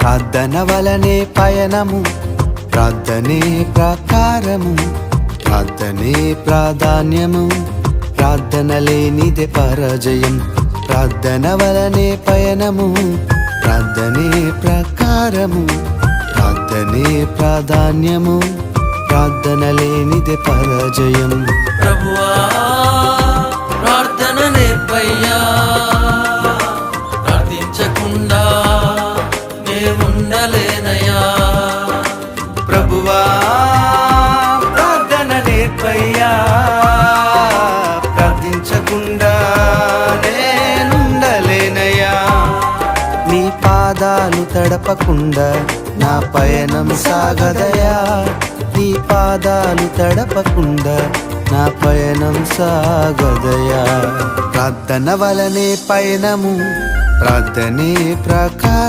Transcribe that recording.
ప్రార్థన వలనే పయనము, ప్రార్థనే ప్రకారము, ప్రార్థనే ప్రాధాన్యము, ప్రార్థన లేనిదే పరాజయం. ప్రార్థన వలనే పయనము, ప్రార్థనే ప్రకారము, ప్రార్థనే ప్రాధాన్యము, ప్రార్థన లేనిదే పరాజయం. ప్రభువా ప్రార్థన నేర్పయ్యా, ప్రార్థించకుండా నేనుండలేనయ్యా. ప్రభువా ప్రార్థన నేర్పయ్యా, ప్రార్థించకుండా నేనుండలేనయ్యా. నీ పాదాలు తడపకుండా నా పయనం సాగదయా, నీ పాదాలు తడపకుండా నా పయనం సాగదయా. ప్రార్థన వలనే పయనము, ప్రార్థనే ప్రకారం.